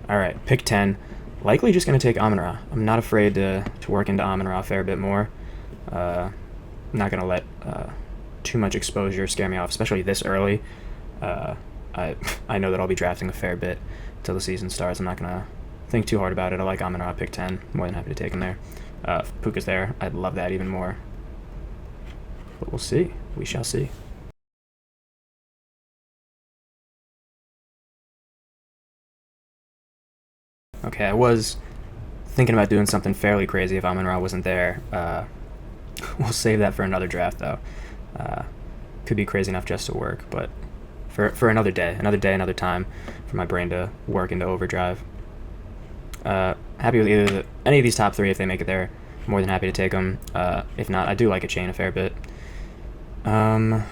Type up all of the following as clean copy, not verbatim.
All right, pick 10. Likely just going to take Amon-Ra. I'm not afraid to work into Amon-Ra a fair bit more. I'm not going to let too much exposure scare me off, especially this early. I I know that I'll be drafting a fair bit until the season starts. I'm not going to think too hard about it. I like Amon-Ra, pick 10. More than happy to take him there. If Puka's there, I'd love that even more. But we'll see. We shall see. Okay, I was thinking about doing something fairly crazy if Amon-Ra wasn't there. We'll save that for another draft, though. Uh, could be crazy enough just to work, but for another day, another time for my brain to work into overdrive. Happy with any of these top three if they make it there. More than happy to take them. If not, I do like a chain a fair bit. Yeah,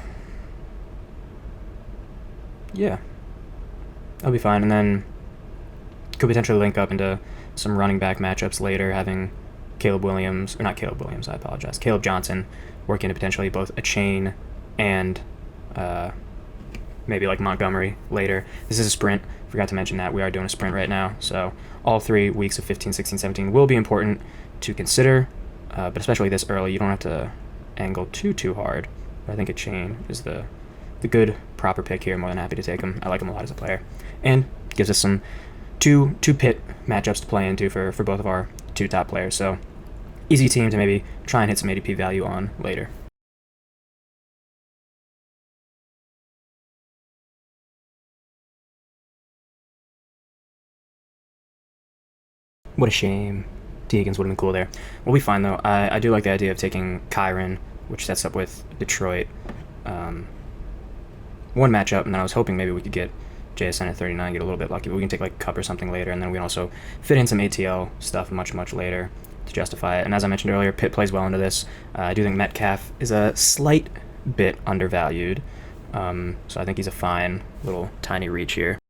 I'll be fine. And then could potentially link up into some running back matchups later, having Caleb Williams, or not Caleb Williams, I apologize, Caleb Johnson work into potentially both a chain and maybe like Montgomery later. This is a sprint. Forgot to mention that we are doing a sprint right now. So all 3 weeks of 15, 16, 17 will be important to consider, but especially this early, you don't have to angle too hard. But I think a chain is the good proper pick here. More than happy to take him. I like him a lot as a player, and gives us some two pit matchups to play into for both of our 2 top players. So easy team to maybe try and hit some ADP value on later. What a shame. T. Higgins would have been cool there. We'll be fine, though. I do like the idea of taking Kyron, which sets up with Detroit. One matchup, and then I was hoping maybe we could get JSN at 39, get a little bit lucky, but we can take like Cup or something later, and then we can also fit in some ATL stuff much later to justify it. And as I mentioned earlier, Pitt plays well into this. I do think Metcalf is a slight bit undervalued, so I think he's a fine little tiny reach here.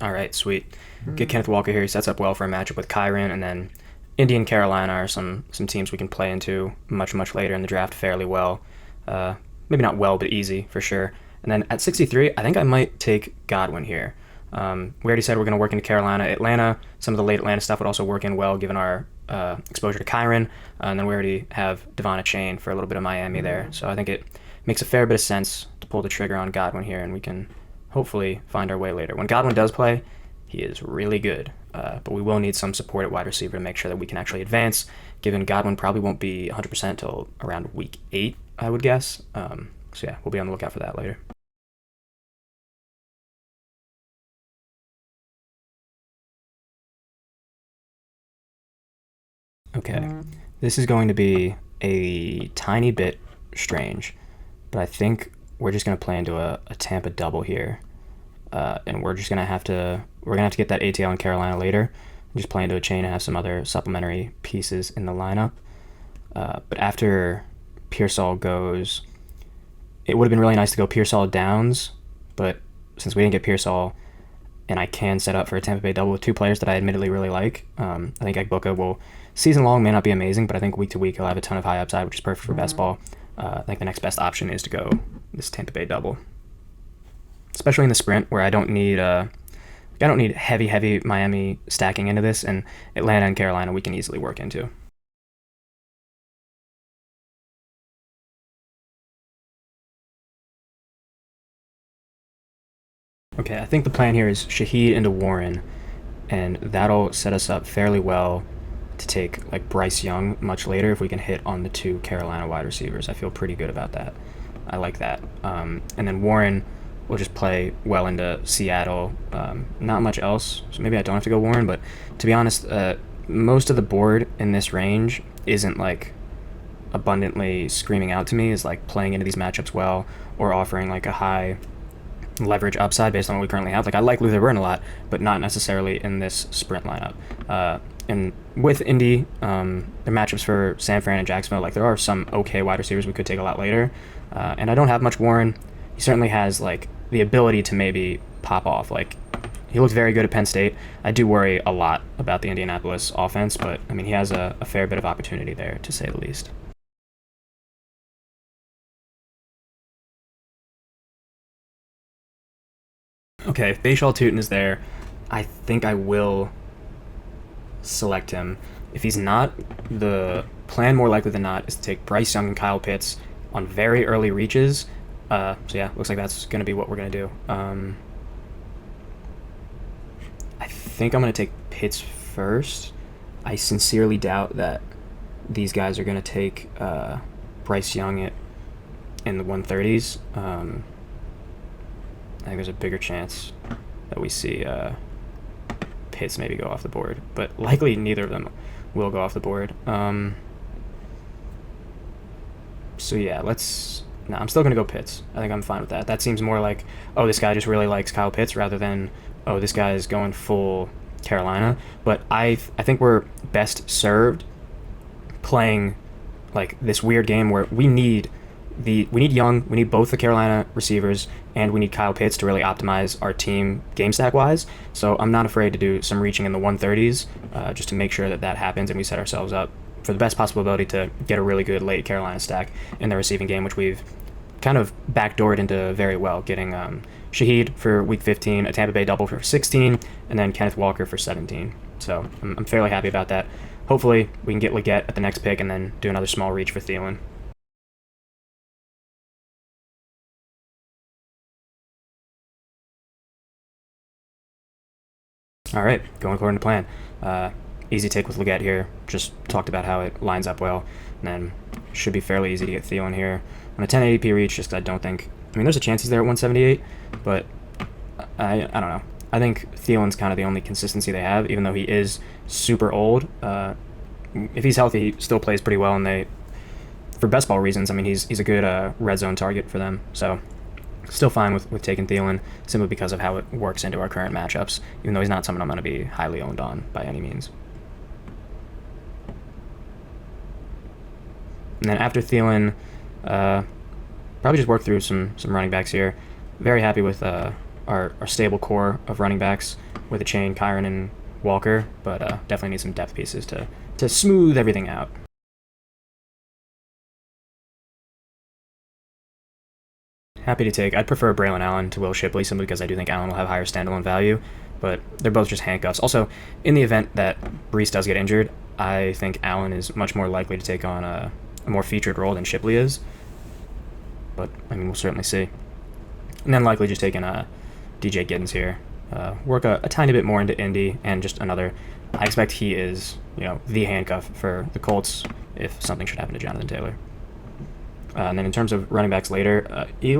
All right, sweet. Get Kenneth Walker here. He sets up well for a matchup with Kyron, and then Indy and Carolina are some teams we can play into much later in the draft fairly well. Maybe not well, but easy for sure. And then at 63, I think I might take Godwin here. We already said we're going to work into Carolina. Atlanta, some of the late Atlanta stuff would also work in well given our exposure to Kyron. And then we already have Devon Chain for a little bit of Miami there. So I think it makes a fair bit of sense to pull the trigger on Godwin here, and we can hopefully find our way later. When Godwin does play, he is really good, but we will need some support at wide receiver to make sure that we can actually advance, given Godwin probably won't be 100% until around week 8, I would guess. So yeah, we'll be on the lookout for that later. Okay, this is going to be a tiny bit strange, but I think we're just going to play into a Tampa double here. And we're just gonna have to get that ATL in Carolina later. Just play into a chain and have some other supplementary pieces in the lineup. But after Pearsall goes, it would have been really nice to go Pearsall Downs, but since we didn't get Pearsall, and I can set up for a Tampa Bay double with 2 players that I admittedly really like, I think Agboka will season long may not be amazing, but I think week to week he'll have a ton of high upside, which is perfect for best ball. I think the next best option is to go this Tampa Bay double, especially in the sprint where I don't need heavy Miami stacking into this, and Atlanta and Carolina we can easily work into. Okay, I think the plan here is Shaheed into Warren, and that'll set us up fairly well to take like Bryce Young much later if we can hit on the 2 Carolina wide receivers. I feel pretty good about that. I like that. And then Warren will just play well into Seattle. Not much else, so maybe I don't have to go Warren, but to be honest, most of the board in this range isn't like abundantly screaming out to me as like playing into these matchups well or offering like a high leverage upside based on what we currently have. Like I like Luther Burn a lot, but not necessarily in this sprint lineup. And with Indy, the matchups for San Fran and Jacksonville, like there are some okay wide receivers we could take a lot later. And I don't have much Warren. He certainly has like the ability to maybe pop off. Like he looked very good at Penn State. I do worry a lot about the Indianapolis offense, but I mean, he has a fair bit of opportunity there, to say the least. Okay, if Bashal Tootin is there, I think I will select him. If he's not, the plan more likely than not is to take Bryce Young and Kyle Pitts on very early reaches. So yeah, looks like that's going to be what we're going to do. I think I'm going to take Pitts first. I sincerely doubt that these guys are going to take Bryce Young in the 130s. I think there's a bigger chance that we see Pitts maybe go off the board, but likely neither of them will go off the board. So yeah, I'm still going to go Pitts. I think I'm fine with that. That seems more like, oh, this guy just really likes Kyle Pitts, rather than, oh, this guy is going full Carolina. But I think we're best served playing like this weird game where we need Young, we need both the Carolina receivers, and we need Kyle Pitts to really optimize our team game stack wise. So I'm not afraid to do some reaching in the 130s just to make sure that happens, and we set ourselves up for the best possible ability to get a really good late Carolina stack in the receiving game, which we've kind of backdoored into very well, getting Shaheed for week 15, a Tampa Bay double for 16, and then Kenneth Walker for 17. So I'm fairly happy about that. Hopefully we can get Leggett at the next pick and then do another small reach for Thielen. All right, going according to plan. Easy take with Leggett here. Just talked about how it lines up well, and then should be fairly easy to get Thielen here on a 1080p reach. Just because I don't think, I mean, there's a chance he's there at 178, but I don't know. I think Thielen's kind of the only consistency they have, even though he is super old. If he's healthy, he still plays pretty well, and for best ball reasons, I mean, he's a good red zone target for them. So still fine with taking Thielen, simply because of how it works into our current matchups, even though he's not someone I'm going to be highly owned on by any means. And then after Thielen, probably just work through some running backs here. Very happy with our stable core of running backs with a chain, Kyron and Walker, but definitely need some depth pieces to smooth everything out. Happy to take. I'd prefer Braylon Allen to Will Shipley, simply because I do think Allen will have higher standalone value, but they're both just handcuffs. Also, in the event that Brees does get injured, I think Allen is much more likely to take on a more featured role than Shipley is, but I mean, we'll certainly see. And then likely just taking DJ Giddens here. Work a tiny bit more into Indy, and just another, I expect he is, the handcuff for the Colts if something should happen to Jonathan Taylor. And then in terms of running backs later, he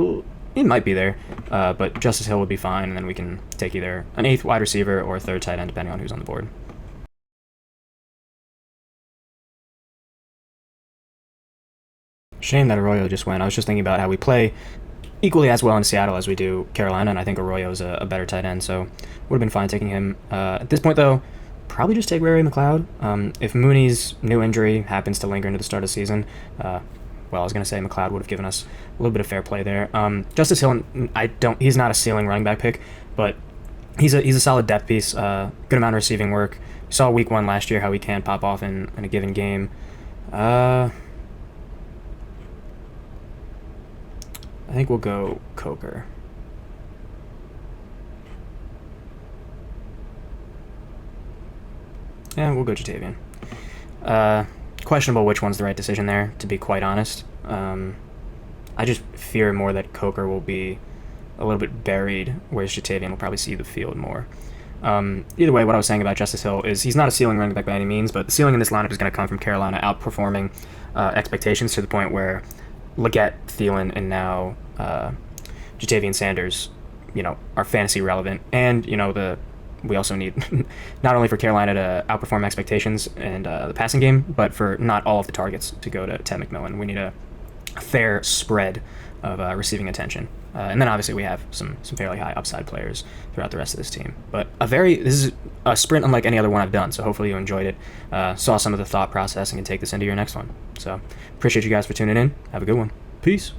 might be there, but Justice Hill would be fine, and then we can take either an 8th wide receiver or a 3rd tight end, depending on who's on the board. Shame that Arroyo just went. I was just thinking about how we play equally as well in Seattle as we do Carolina, and I think Arroyo is a better tight end, so would have been fine taking him. At this point, though, probably just take Ray McLeod. If Mooney's new injury happens to linger into the start of the season, well, I was going to say McLeod would have given us a little bit of fair play there. Justice Hill, he's not a ceiling running back pick, but he's a solid depth piece. Good amount of receiving work. We saw week 1 last year how he can pop off in a given game. I think we'll go Coker. Yeah, we'll go Jatavian. Questionable which one's the right decision there, to be quite honest. I just fear more that Coker will be a little bit buried, whereas Jatavian will probably see the field more. Either way, what I was saying about Justice Hill is he's not a ceiling running back by any means, but the ceiling in this lineup is going to come from Carolina outperforming expectations to the point where Leggett, Thielen, and now Jatavian Sanders, are fantasy relevant, and we also need not only for Carolina to outperform expectations and the passing game, but for not all of the targets to go to Ted McMillan. We need a fair spread of receiving attention. And then obviously we have some fairly high upside players throughout the rest of this team. But this is a sprint unlike any other one I've done, so hopefully you enjoyed it, saw some of the thought process, and can take this into your next one. So appreciate you guys for tuning in. Have a good one. Peace.